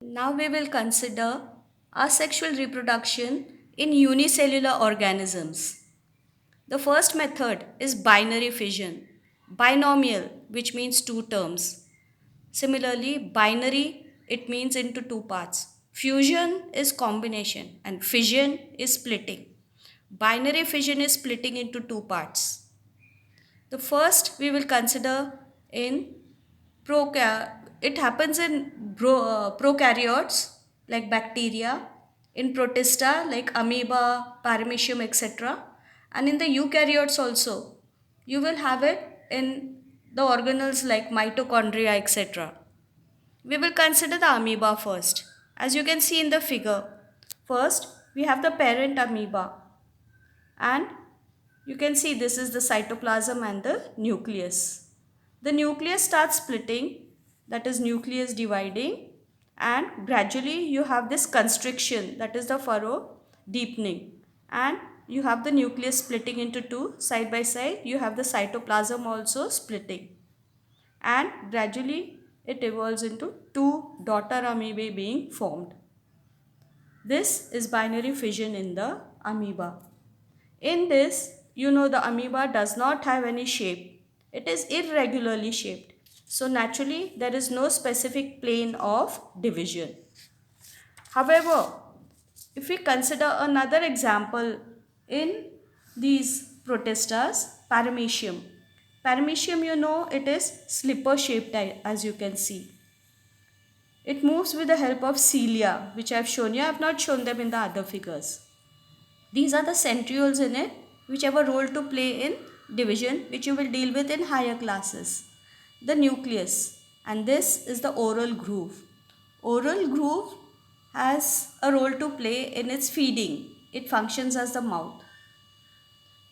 Now we will consider asexual reproduction in unicellular organisms. The first method is binary fission, binomial, which means two terms. Similarly, binary, it means into two parts. Fusion is combination and fission is splitting. Binary fission is splitting into two parts. The first we will consider in it happens in prokaryotes like bacteria, in protista like amoeba, paramecium, etc. And in the eukaryotes also, you will have it in the organelles like mitochondria, etc. We will consider the amoeba first. As you can see in the figure, first we have the parent amoeba, and you can see this is the cytoplasm and the nucleus. The nucleus starts splitting, that is nucleus dividing, and gradually you have this constriction, that is the furrow deepening, and you have the nucleus splitting into two side by side. You have the cytoplasm also splitting, and gradually it evolves into two daughter amoebae being formed. This is binary fission in the amoeba. In this, the amoeba does not have any shape. It is irregularly shaped. So naturally, there is no specific plane of division. However, if we consider another example in these protistas, paramecium. Paramecium, it is slipper shaped as you can see. It moves with the help of cilia, which I have shown you. I have not shown them in the other figures. These are the centrioles in it, which have a role to play in division, which you will deal with in higher classes. The nucleus, and this is the oral groove. Oral groove has a role to play in its feeding. It functions as the mouth.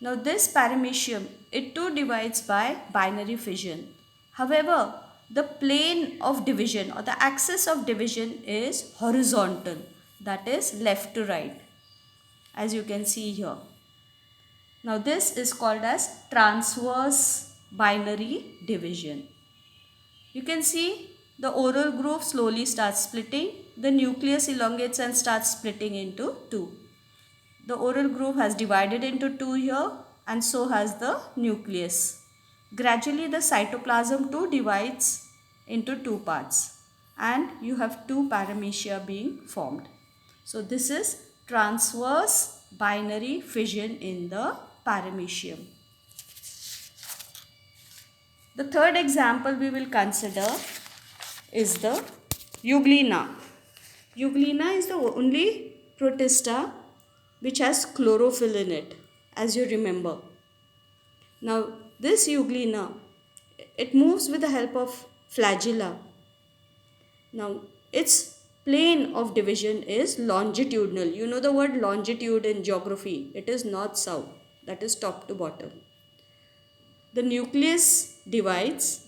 Now this paramecium, it too divides by binary fission. However, the plane of division or the axis of division is horizontal, that is left to right, as you can see here. Now this is called as transverse binary division. You can see the oral groove slowly starts splitting. The nucleus elongates and starts splitting into two. The oral groove has divided into two here, and so has the nucleus. Gradually the cytoplasm too divides into two parts, and you have two paramecia being formed. So this is transverse binary fission in the paramecium. The third example we will consider is the euglena. Euglena is the only protista which has chlorophyll in it, as you remember. Now this euglena, it moves with the help of flagella. Now its plane of division is longitudinal. You know the word longitude in geography. It is north-south, that is top to bottom. The nucleus divides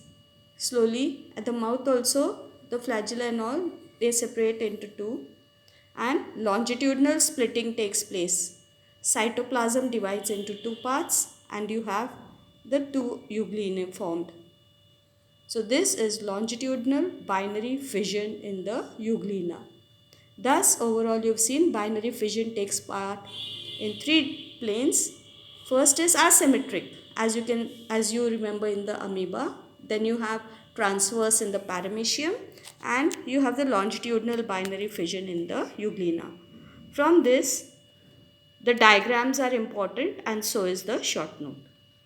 slowly. At the mouth also, the flagella and all, they separate into two, and longitudinal splitting takes place. Cytoplasm divides into two parts, and you have the two euglenae formed. So this is longitudinal binary fission in the euglena. Thus overall you've seen binary fission takes part in three planes. First is asymmetric, as you remember in the amoeba. Then you have transverse in the paramecium, and you have the longitudinal binary fission in the euglena. From this, the diagrams are important, and so is the short note.